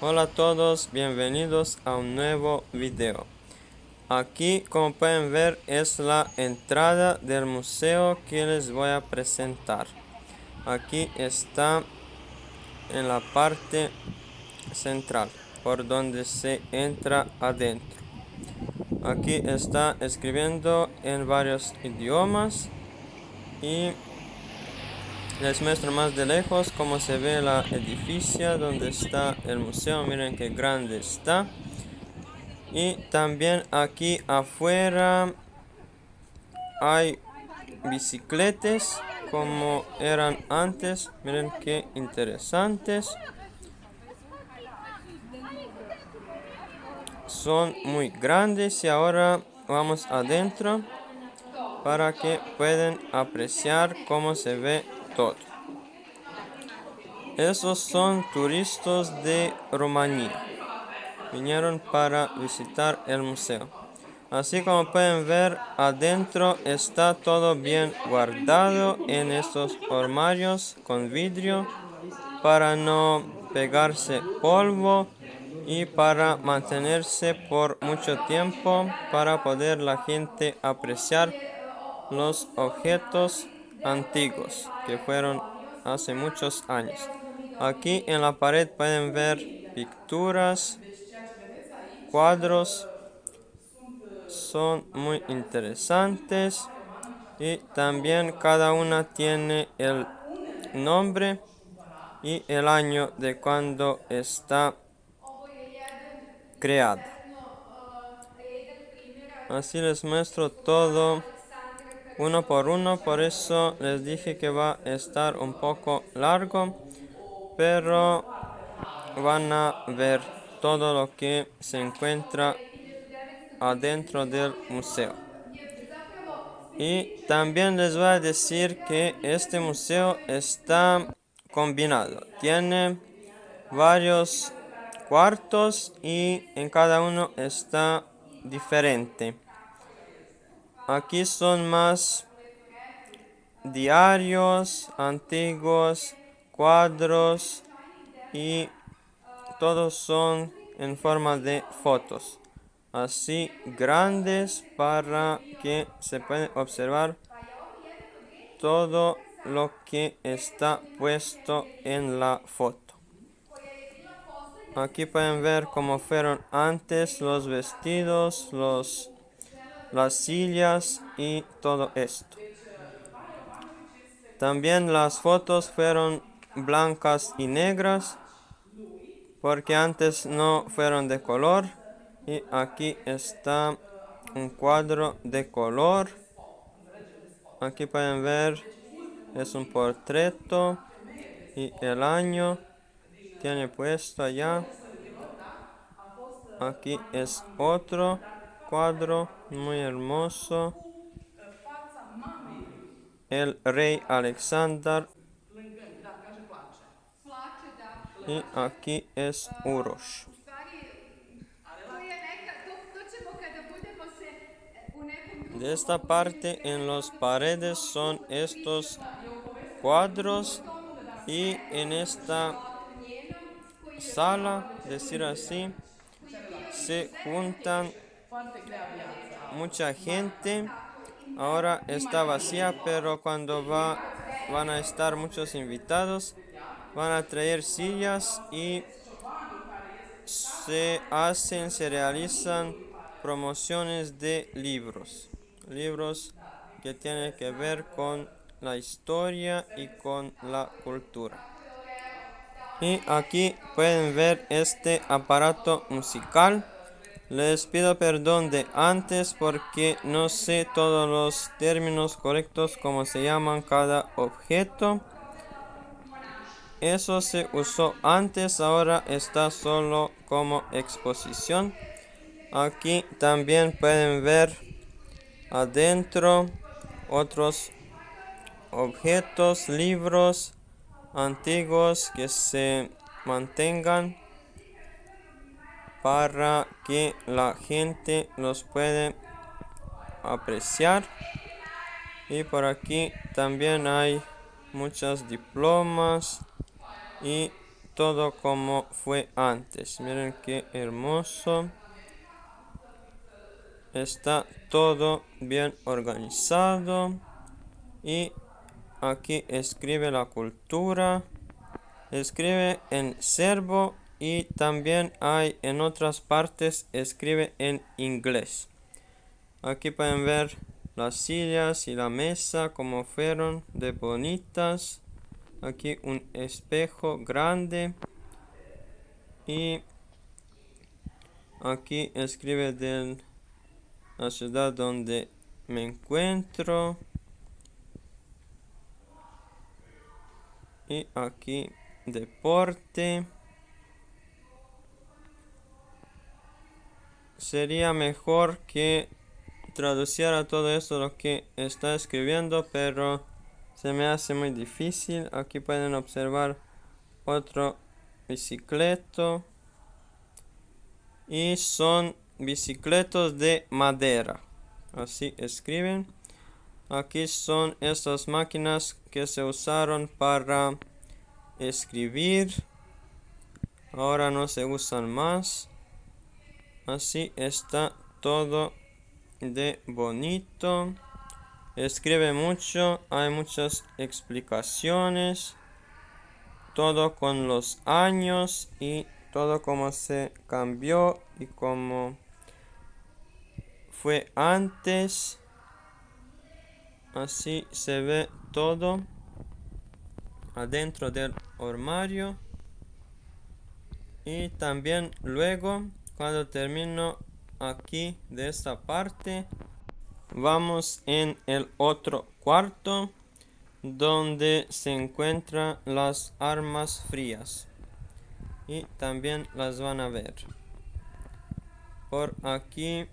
Hola a todos, bienvenidos a un nuevo video. Aquí, como pueden ver, es la entrada del museo que les voy a presentar. Aquí está en la parte central, por donde se entra adentro. Aquí está escribiendo en varios idiomas y les muestro más de lejos cómo se ve la edificio donde está el museo. Miren qué grande está. Y también aquí afuera hay bicicletas como eran antes. Miren qué interesantes. Son muy grandes y ahora vamos adentro para que puedan apreciar cómo se ve todo. Esos son turistas de Rumanía. Vinieron para visitar el museo. Así como pueden ver, adentro está todo bien guardado en estos armarios con vidrio para no pegarse polvo y para mantenerse por mucho tiempo para poder la gente apreciar los objetos antiguos que fueron hace muchos años. Aquí en la pared pueden ver pinturas, cuadros, son muy interesantes y también cada una tiene el nombre y el año de cuando está creada. Así les muestro todo uno por uno, por eso les dije que va a estar un poco largo, pero van a ver todo lo que se encuentra adentro del museo. Y también les voy a decir que este museo está combinado. Tiene varios cuartos y en cada uno está diferente. Aquí son más diarios antiguos, cuadros y todos son en forma de fotos. Así grandes para que se pueda observar todo lo que está puesto en la foto. Aquí pueden ver cómo fueron antes los vestidos, las sillas y todo esto. También las fotos fueron blancas y negras porque antes no fueron de color. Y aquí está un cuadro de color. Aquí pueden ver, es un portreto y el año tiene puesto allá. Aquí es otro cuadro muy hermoso. El rey Alexander. I aquí es Uroš. U stvari, to je neka, to ćemo kada budemo se u nekom De drugom esta parte en okruženju, las onda ćemo paredes mnogo son puta estos pričati o cuadros tomu da y Svetlo en vrši esta ovako njeno, koji je bio, sala, decir así, koji je bio se izuzetno juntan težak. mucha gente. Tako, i Ahora está vacía, pero cuando van a estar muchos invitados, van a traer sillas y se realizan promociones de libros. Libros que tienen que ver con la historia y con la cultura. Y aquí pueden ver este aparato musical. Les pido perdón de antes porque no sé todos los términos correctos como se llaman cada objeto. Eso se usó antes, ahora está solo como exposición. Aquí también pueden ver adentro otros objetos, libros antiguos que se mantengan para que la gente los pueda apreciar. Y por aquí también hay muchos diplomas y todo como fue antes. Miren qué hermoso. Está todo bien organizado. Y aquí escribe la cultura. Escribe en serbo y también hay en otras partes escribe en inglés. Aquí pueden ver las sillas y la mesa como fueron de bonitas. Aquí un espejo grande. Y aquí escribe de la ciudad donde me encuentro. Y aquí deporte. Sería mejor que traduciera todo esto lo que está escribiendo, pero se me hace muy difícil. Aquí pueden observar otro bicicleto y son bicicletos de madera, así escriben. Aquí son estas máquinas que se usaron para escribir, ahora no se usan más. Así está todo de bonito. Escribe mucho, hay muchas explicaciones, todo con los años y todo como se cambió y como fue antes. Así se ve todo adentro del armario. Y también luego, cuando termino aquí de esta parte, vamos en el otro cuarto donde se encuentran las armas frías y también las van a ver por aquí.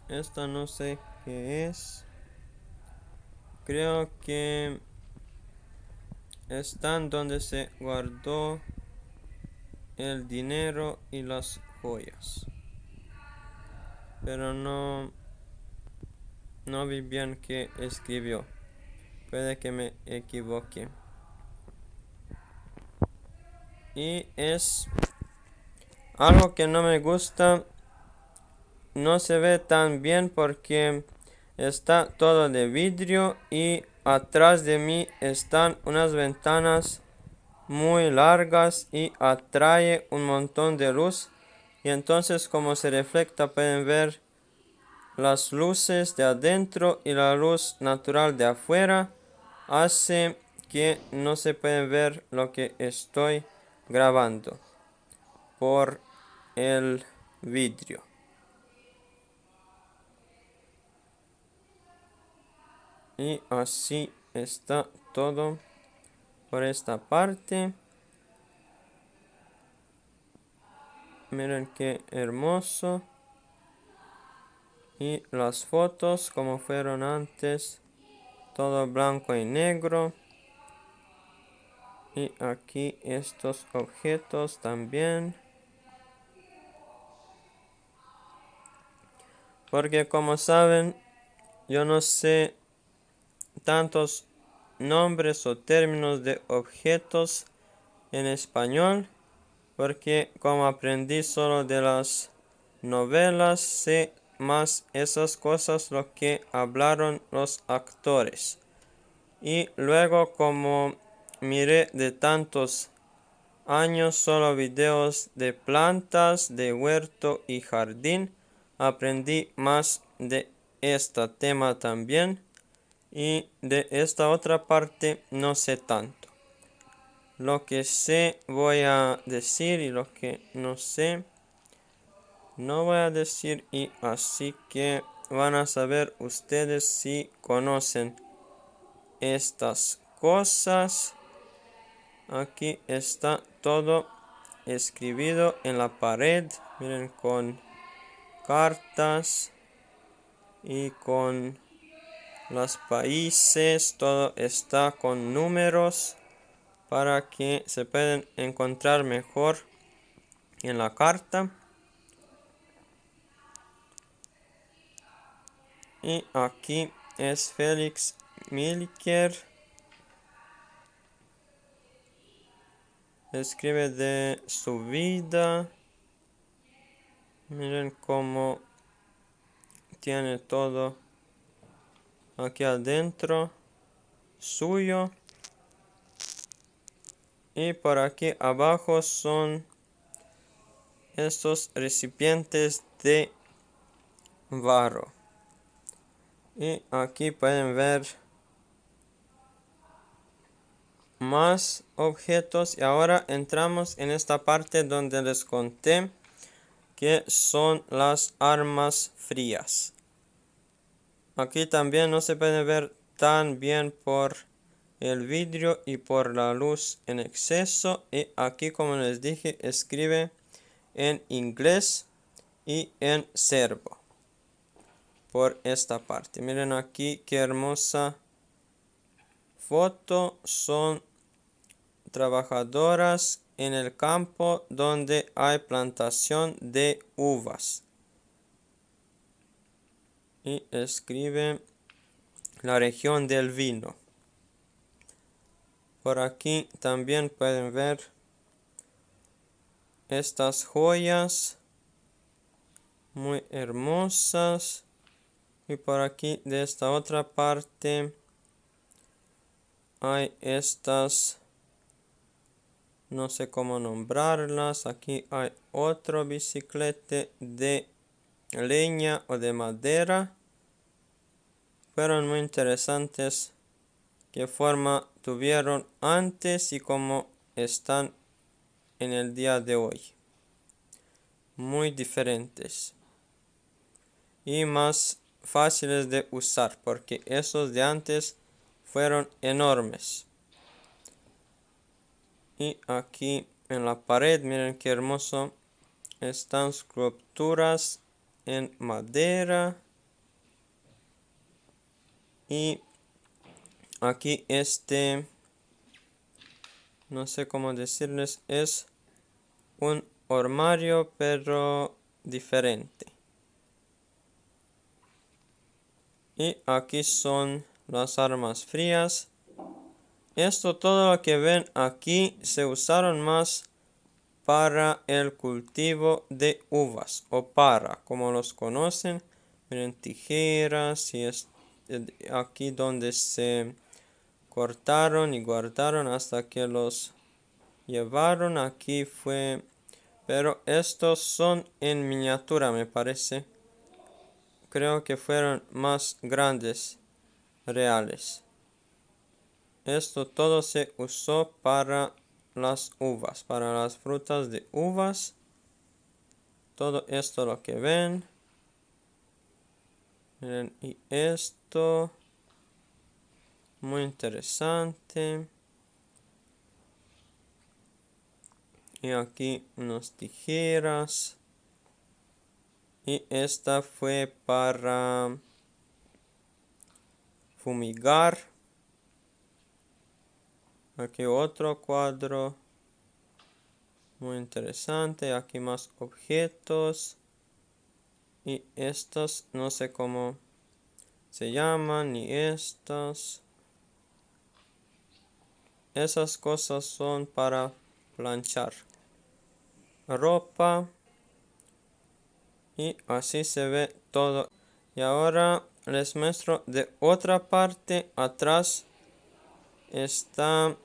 Esta no sé qué es, creo que están donde se guardó el dinero y las joyas, pero no vi bien qué escribió, puede que me equivoque. Y es algo que no me gusta, no se ve tan bien porque está todo de vidrio y atrás de mí están unas ventanas muy largas y atrae un montón de luz, y entonces como se refleja pueden ver las luces de adentro y la luz natural de afuera, hace que no se puede ver lo que estoy grabando por el vidrio. Y así está todo por esta parte. Miren qué hermoso. Y las fotos como fueron antes, todo blanco y negro. Y aquí estos objetos también, porque como saben yo no sé tantos nombres o términos de objetos en español, porque como aprendí solo de las novelas, sé más esas cosas lo que hablaron los actores. Y luego como miré de tantos años solo videos de plantas, de huerto y jardín, aprendí más de este tema también, y de esta otra parte no sé tanto. Lo que sé voy a decir y lo que no sé no voy a decir, y así que van a saber ustedes si conocen estas cosas. Aquí está todo escribido en la pared, miren, con cartas y con los países, todo está con números para que se puedan encontrar mejor en la carta. Y aquí es Felix Milker. escribe de su vida. Miren cómo tiene todo aquí adentro suyo. Y por aquí abajo son estos recipientes de barro. Y aquí pueden ver más objetos. Y ahora entramos en esta parte donde les conté que son las armas frías. Aquí también no se puede ver tan bien por el vidrio y por la luz en exceso. Y aquí, como les dije, escribe en inglés y en serbo por esta parte. Miren aquí qué hermosa foto. Son trabajadoras en el campo donde hay plantación de uvas. Y escribe la región del vino. Por aquí también pueden ver estas joyas muy hermosas. Y por aquí de esta otra parte hay estas, no sé cómo nombrarlas. Aquí hay otro bicicleta de leña o de madera. Fueron muy interesantes qué forma tuvieron antes y cómo están en el día de hoy. Muy diferentes y más fáciles de usar, porque esos de antes fueron enormes. Y aquí en la pared, miren qué hermoso, están esculturas en madera. Y aquí no sé cómo decirles, es un armario pero diferente. Y aquí son las armas frías. Esto, todo lo que ven aquí, se usaron más para el cultivo de uvas o para, como los conocen. Miren, tijeras y aquí donde se cortaron y guardaron hasta que los llevaron. Aquí fue, pero estos son en miniatura, me parece. Creo que fueron más grandes, reales. Esto todo se usó para las uvas, para las frutas de uvas. Todo esto lo que ven. Miren, y esto, muy interesante. Y aquí unas tijeras. Y esta fue para fumigar. Aquí otro cuadro. Muy interesante. Aquí más objetos. Y estos no sé cómo se llaman. Ni estas. Esas cosas son para planchar ropa. Y así se ve todo. Y ahora les muestro de otra parte. Atrás está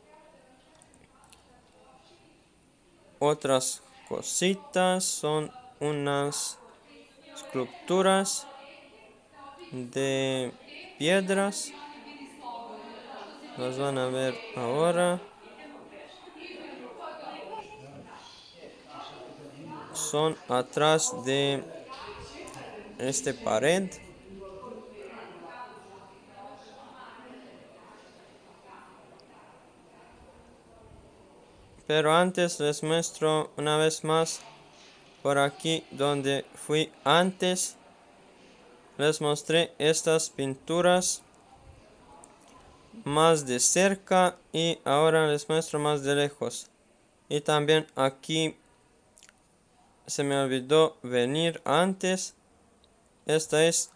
otras cositas. Son unas esculturas de piedras. Las van a ver ahora. Son atrás de esta pared. Pero antes les muestro una vez más por aquí donde fui antes. Les mostré estas pinturas más de cerca y ahora les muestro más de lejos. Y también aquí se me olvidó venir antes. Esta es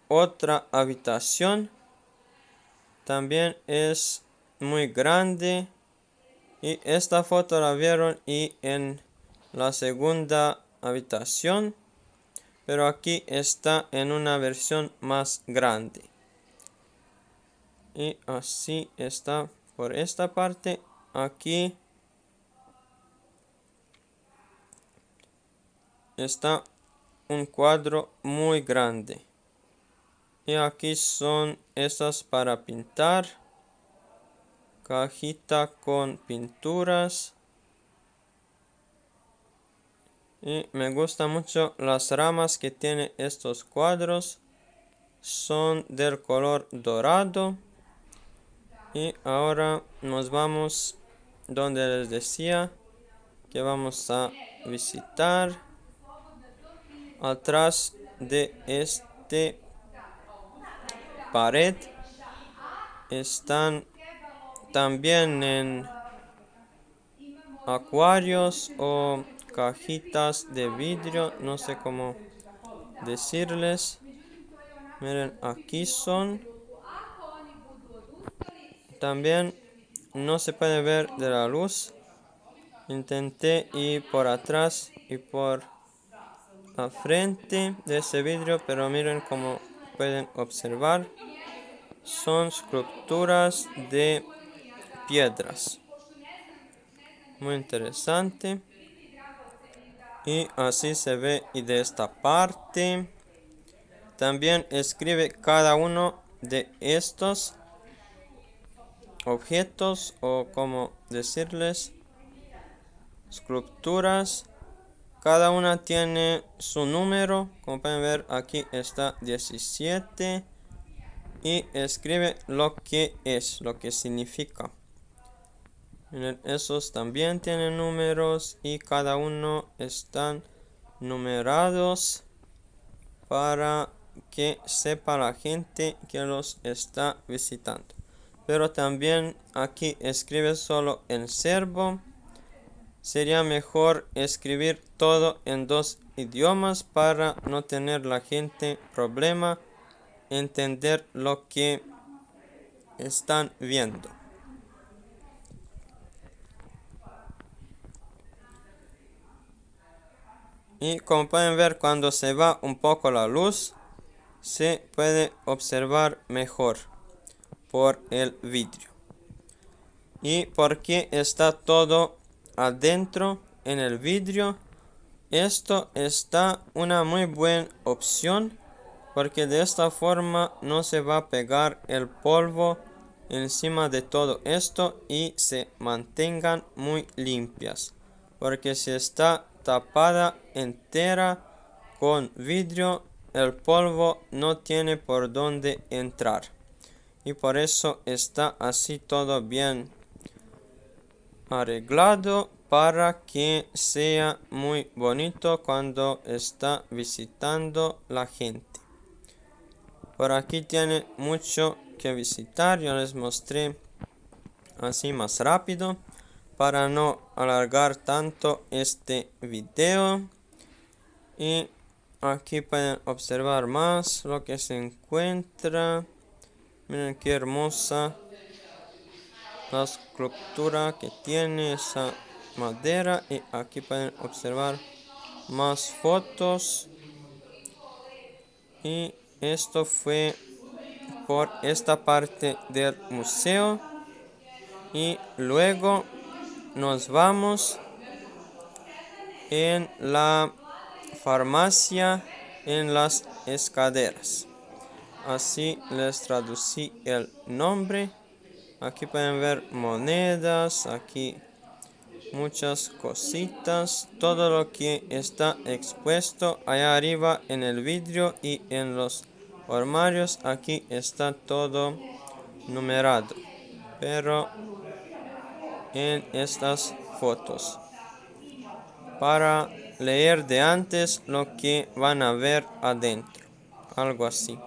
otra habitación. También es muy grande. Y esta foto la vieron y en la segunda habitación, pero aquí está en una versión más grande. Y así está por esta parte. Aquí está un cuadro muy grande. Y aquí son estas para pintar. Cajita con pinturas. Y me gustan mucho las ramas que tiene estos cuadros. Son del color dorado. Y ahora nos vamos donde les decía que vamos a visitar. Atrás de este pared están también en acuarios o cajitas de vidrio, no sé cómo decirles. Miren, aquí son. También no se puede ver de la luz. Intenté ir por atrás y por la frente de ese vidrio, pero miren como pueden observar, son esculturas de piedras. Muy interesante. Y así se ve y de esta parte. También escribe cada uno de estos objetos o como decirles esculturas. Cada una tiene su número. Como pueden ver, aquí está 17. Y escribe lo que es, lo que significa. Miren, esos también tienen números y cada uno están numerados para que sepa la gente que los está visitando. Pero también aquí escribe solo en serbo. Sería mejor escribir todo en dos idiomas para no tener la gente problema entender lo que están viendo. Y como pueden ver, cuando se va un poco la luz, se puede observar mejor por el vidrio. Y porque está todo adentro en el vidrio, esto está una muy buena opción porque de esta forma no se va a pegar el polvo encima de todo esto y se mantengan muy limpias, porque si está tapada entera con vidrio, el polvo no tiene por dónde entrar y por eso está así todo bien arreglado para que sea muy bonito cuando está visitando la gente. Por aquí tiene mucho que visitar. Yo les mostré así más rápido para no alargar tanto este video. Y aquí pueden observar más lo que se encuentra. Miren qué hermosa la escultura que tiene esa madera. Y aquí pueden observar más fotos. Y esto fue por esta parte del museo. Y luego nos vamos en la farmacia en las escaleras. Así les traducí el nombre. Aquí pueden ver monedas, aquí muchas cositas, todo lo que está expuesto allá arriba en el vidrio y en los armarios. Aquí está todo numerado, pero en estas fotos para leer de antes lo que van a ver adentro, algo así.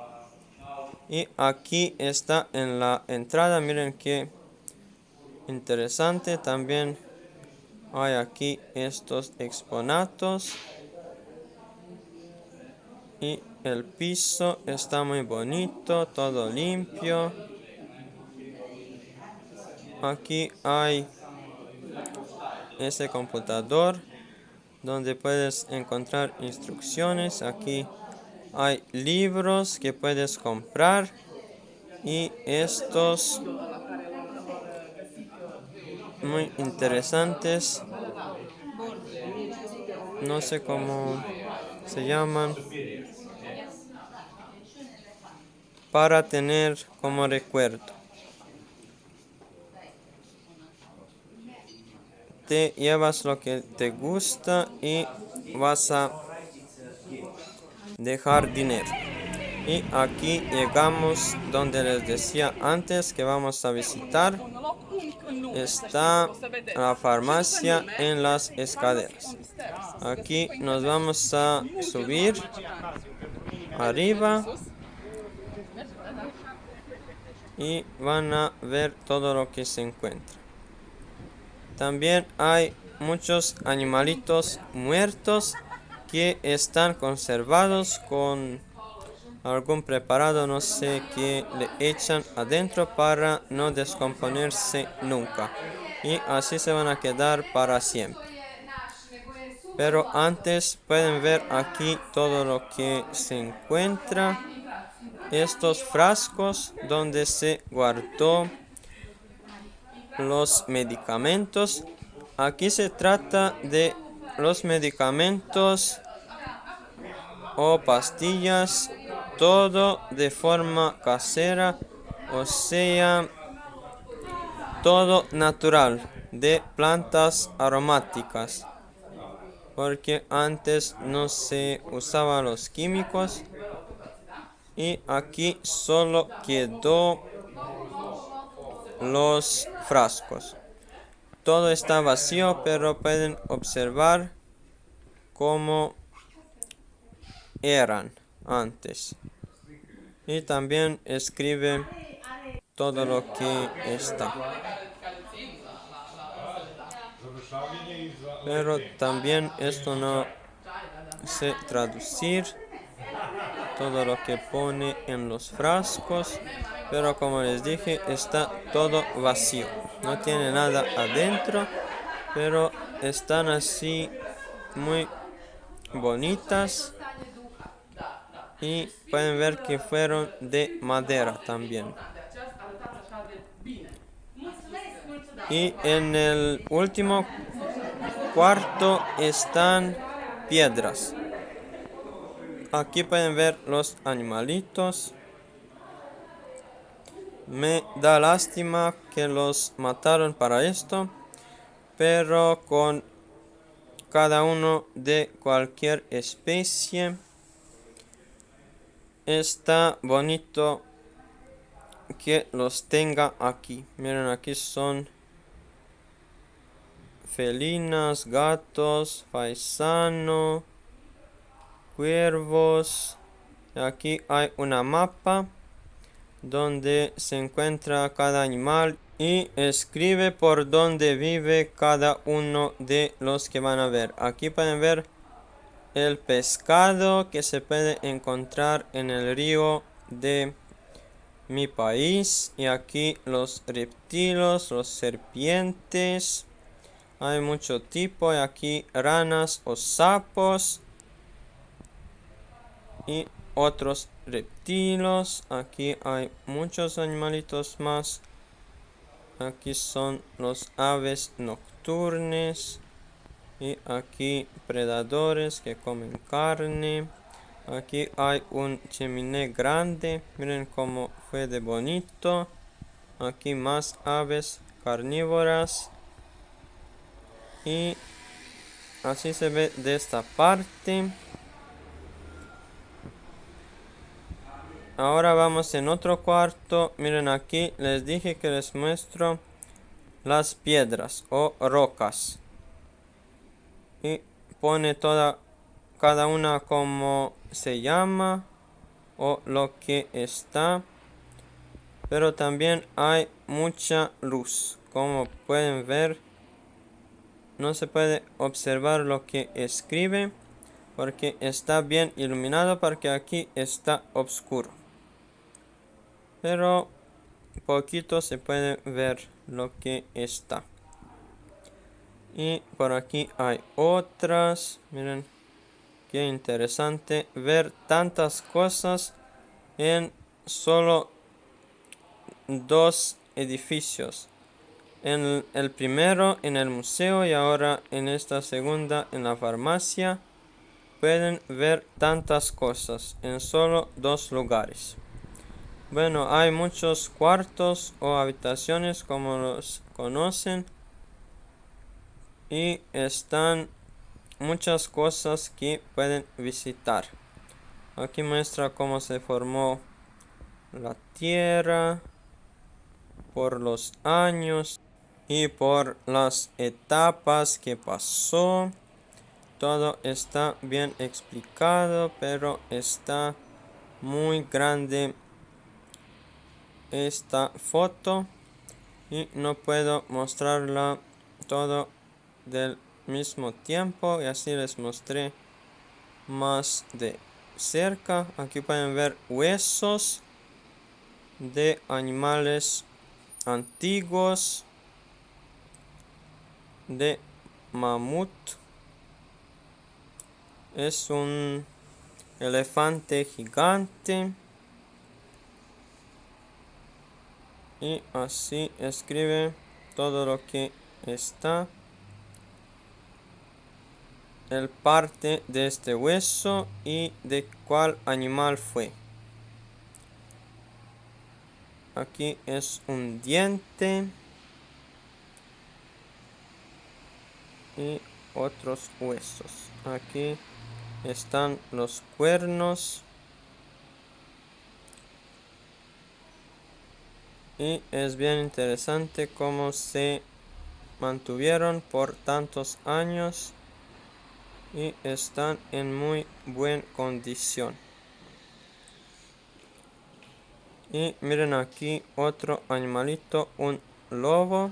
Y aquí está en la entrada, miren qué interesante. También hay aquí estos exponatos y el piso está muy bonito, todo limpio. Aquí hay ese computador donde puedes encontrar instrucciones. Aquí hay libros que puedes comprar y estos muy interesantes, no sé cómo se llaman, para tener como recuerdo. Te llevas lo que te gusta y vas a dejar dinero. Y aquí llegamos donde les decía antes que vamos a visitar. Está la farmacia en las escaleras. Aquí nos vamos a subir arriba y van a ver todo lo que se encuentra. También hay muchos animalitos muertos que están conservados con algún preparado, no sé, que le echan adentro para no descomponerse nunca. Y así se van a quedar para siempre. Pero antes pueden ver aquí todo lo que se encuentra. Estos frascos donde se guardó los medicamentos. Aquí se trata de los medicamentos o pastillas, todo de forma casera, o sea, todo natural, de plantas aromáticas, porque antes no se usaban los químicos y aquí solo quedó los frascos. Todo está vacío, pero pueden observar cómo eran antes. Y también escribe todo lo que está. Pero también esto no sé traducir todo lo que pone en los frascos, pero como les dije, está todo vacío, no tiene nada adentro, pero están así muy bonitas y pueden ver que fueron de madera también. Y en el último cuarto están piedras. Aquí pueden ver los animalitos. Me da lástima que los mataron para esto, pero con cada uno de cualquier especie está bonito que los tenga aquí. Miren, aquí son felinas, gatos, faisano, cuervos. Aquí hay una mapa donde se encuentra cada animal y escribe por dónde vive cada uno de los que van a ver. Aquí pueden ver el pescado que se puede encontrar en el río de mi país, y aquí los reptiles, los serpientes, hay mucho tipo, y aquí ranas o sapos y otros reptiles. Aquí hay muchos animalitos más. Aquí son los aves nocturnas y aquí predadores que comen carne. Aquí hay un chiminé grande, miren cómo fue de bonito. Aquí más aves carnívoras y así se ve de esta parte. Ahora vamos en otro cuarto. Miren, aquí les dije que les muestro las piedras o rocas y pone cada una como se llama o lo que está, pero también hay mucha luz. Como pueden ver, no se puede observar lo que escribe porque está bien iluminado, porque aquí está oscuro, pero poquito se puede ver lo que está. Y por aquí hay otras. Miren, qué interesante ver tantas cosas en solo dos edificios. En el primero en el museo y ahora en esta segunda en la farmacia. Pueden ver tantas cosas en solo dos lugares. Bueno, hay muchos cuartos o habitaciones como los conocen y están muchas cosas que pueden visitar. Aquí muestra cómo se formó la Tierra por los años y por las etapas que pasó. Todo está bien explicado, pero está muy grande esta foto y no puedo mostrarla todo del mismo tiempo, y así les mostré más de cerca. Aquí pueden ver huesos de animales antiguos, de mamut. Es un elefante gigante. Y así escribe todo lo que está el parte de este hueso y de cuál animal fue. Aquí es un diente y otros huesos. Aquí están los cuernos y es bien interesante cómo se mantuvieron por tantos años y están en muy buena condición. Y miren aquí otro animalito, un lobo.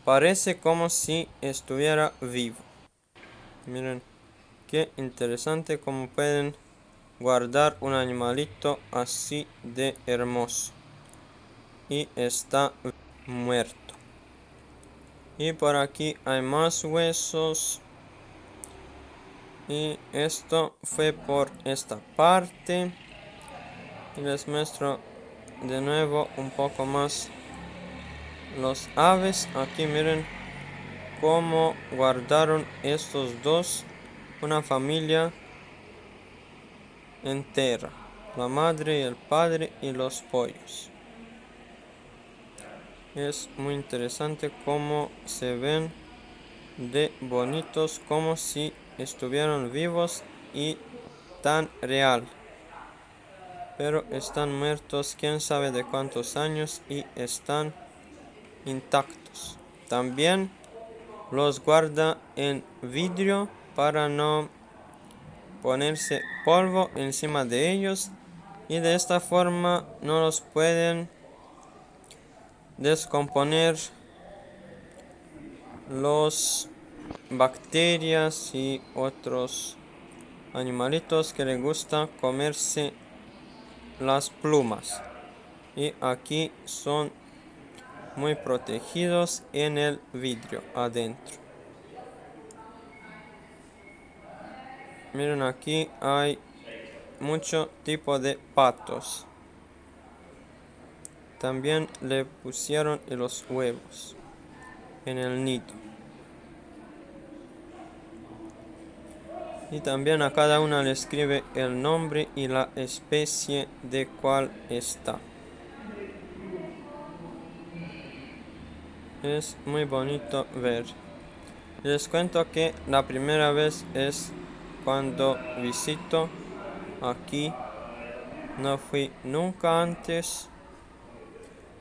Parece como si estuviera vivo. Miren qué interesante cómo pueden guardar un animalito así de hermoso. Y está muerto. Y por aquí hay más huesos. Y esto fue por esta parte. Y les muestro de nuevo un poco más los aves. Aquí miren cómo guardaron estos dos, una familia entera, la madre y el padre y los pollos. Es muy interesante cómo se ven de bonitos, como si estuvieran vivos y tan real. Pero están muertos quién sabe de cuántos años y están intactos. También los guarda en vidrio para no ponerse polvo encima de ellos, y de esta forma no los pueden descomponer los bacterias y otros animalitos que les gusta comerse las plumas. Y aquí son muy protegidos en el vidrio adentro. Miren, aquí hay mucho tipo de patos. También le pusieron los huevos en el nido. Y también a cada una le escribe el nombre y la especie de cuál está. Es muy bonito ver. Les cuento que la primera vez es cuando visito aquí. No fui nunca antes,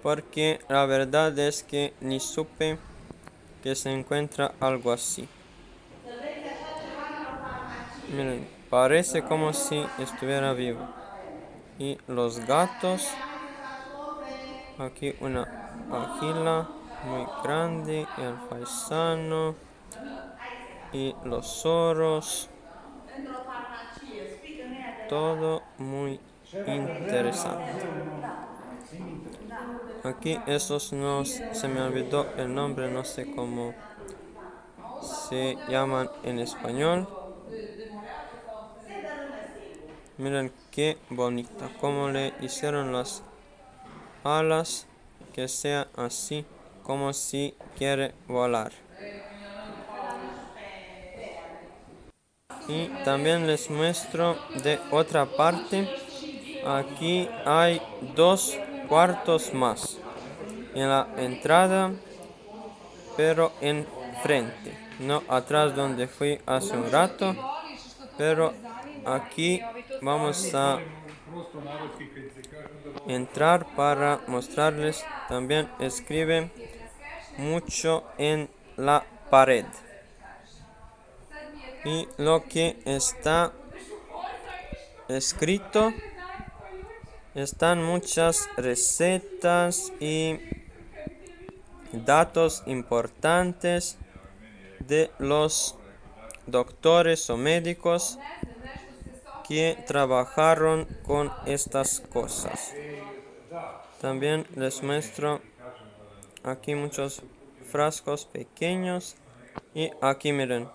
porque la verdad es que ni supe que se encuentra algo así. Miren, parece como si estuviera vivo. Y los gatos, aquí una águila muy grande, el faisano y los zorros, todo muy interesante. Aquí estos no se me olvidó el nombre, no sé cómo se llaman en español. Miren qué bonita, cómo le hicieron las alas, que sea así como si quiere volar. Y también les muestro de otra parte. Aquí hay dos cuartos más en la entrada, pero en frente, no atrás donde fui hace un rato, pero aquí vamos a entrar para mostrarles. También escribe mucho en la pared, y lo que está escrito están muchas recetas y datos importantes de los doctores o médicos que trabajaron con estas cosas. También les muestro aquí muchos frascos pequeños, y aquí miren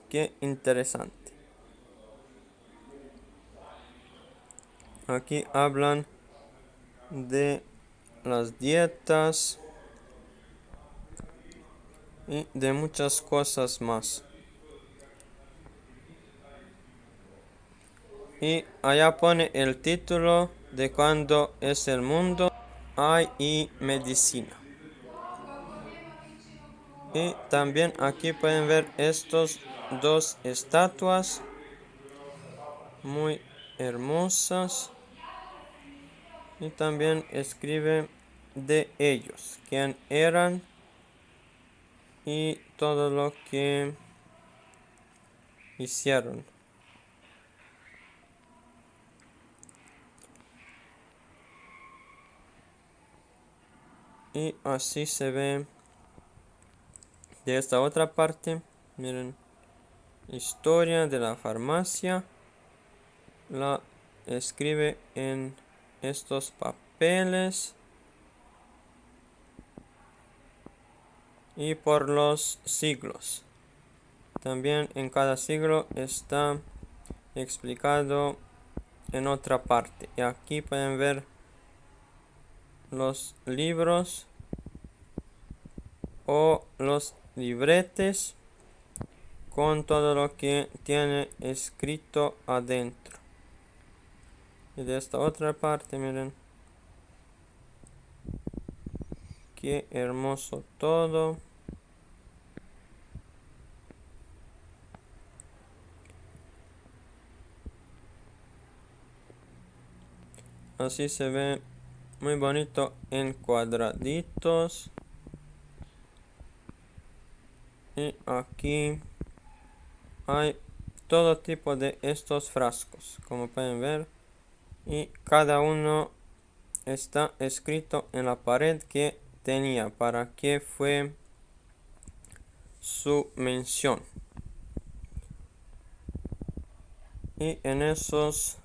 qué interesante. Aquí hablan de las dietas y de muchas cosas más. Y allá pone el título de cuando es el mundo hay y medicina. Y también aquí pueden ver estos dos estatuas muy hermosas, y también escribe de ellos, quién eran y todo lo que hicieron. Y así se ve de esta otra parte. Miren, historia de la farmacia. La escribe en estos papeles y por los siglos. También en cada siglo está explicado en otra parte. Y aquí pueden ver los libros o los libretes con todo lo que tiene escrito adentro. Y de esta otra parte, miren qué hermoso todo. Así se ve muy bonito en cuadraditos. Y aquí hay todo tipo de estos frascos, como pueden ver, y cada uno está escrito en la pared que tenía, para qué fue su mención. Y en esos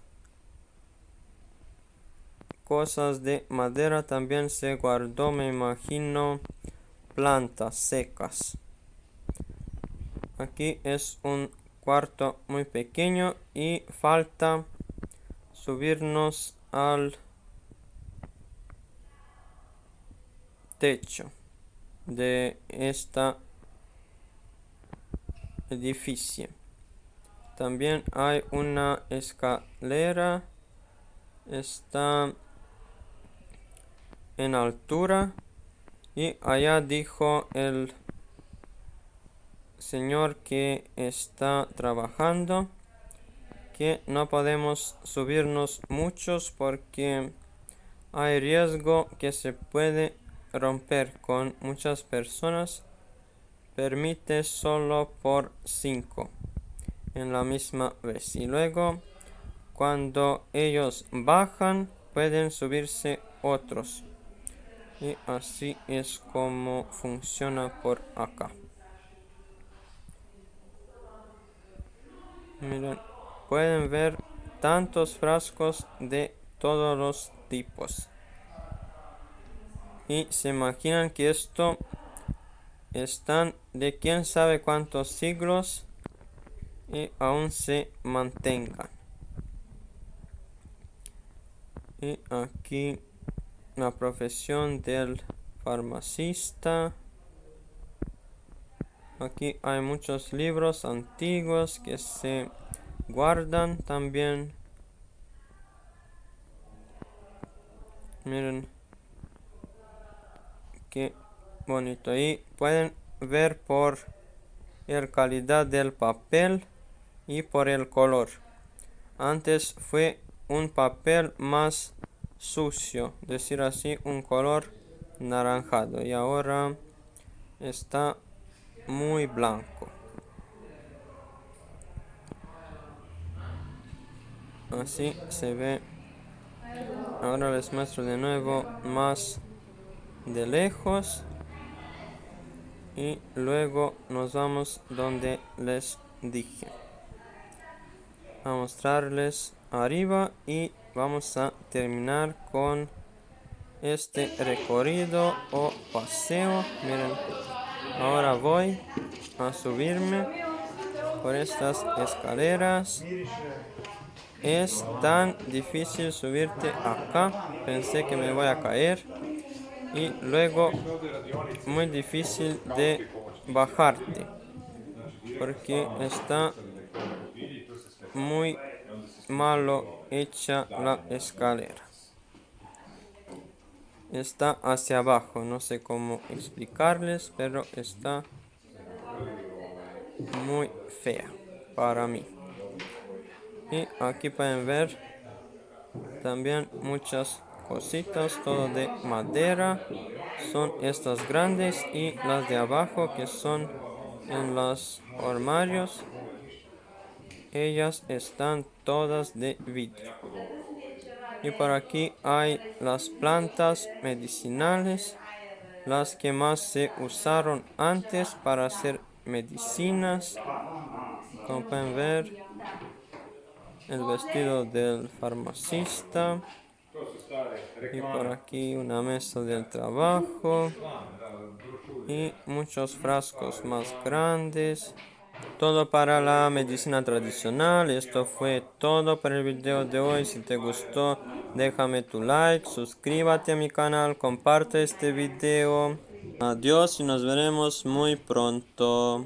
cosas de madera también se guardó, me imagino, plantas secas. Aquí es un cuarto muy pequeño y falta subirnos al techo de esta edificio. También hay una escalera, está en altura, y allá dijo el señor que está trabajando que no podemos subirnos muchos porque hay riesgo que se puede romper con muchas personas. Permite solo por 5 en la misma vez, y luego cuando ellos bajan pueden subirse otros, y así es como funciona por acá. Miren, pueden ver tantos frascos de todos los prototipos. Y se imaginan que esto están de quién sabe cuántos siglos y aún se mantengan. Y aquí la profesión del farmacista. Aquí hay muchos libros antiguos que se guardan también. Miren qué bonito. Y pueden ver por la calidad del papel y por el color. Antes fue un papel más sucio, decir así, un color naranjado, y ahora está muy blanco. Así se ve. Ahora les muestro de nuevo más de lejos y luego nos vamos donde les dije a mostrarles arriba, y vamos a terminar con este recorrido o paseo. Miren, ahora voy a subirme por estas escaleras. Es tan difícil subirte acá, pensé que me voy a caer, y luego muy difícil de bajarte porque está muy malo hecha la escalera. Está hacia abajo, no sé cómo explicarles, pero está muy fea para mí. Y aquí pueden ver también muchas cositas, todo de madera. Son estas grandes y las de abajo que son en los armarios. Ellas están todas de vidrio. Y por aquí hay las plantas medicinales, las que más se usaron antes para hacer medicinas. Como pueden ver, el vestido del farmacista. Y por aquí una mesa del trabajo. Y muchos frascos más grandes. Todo para la medicina tradicional. Esto fue todo para el video de hoy. Si te gustó, déjame tu like, suscríbete a mi canal, comparte este video. Adiós y nos veremos muy pronto.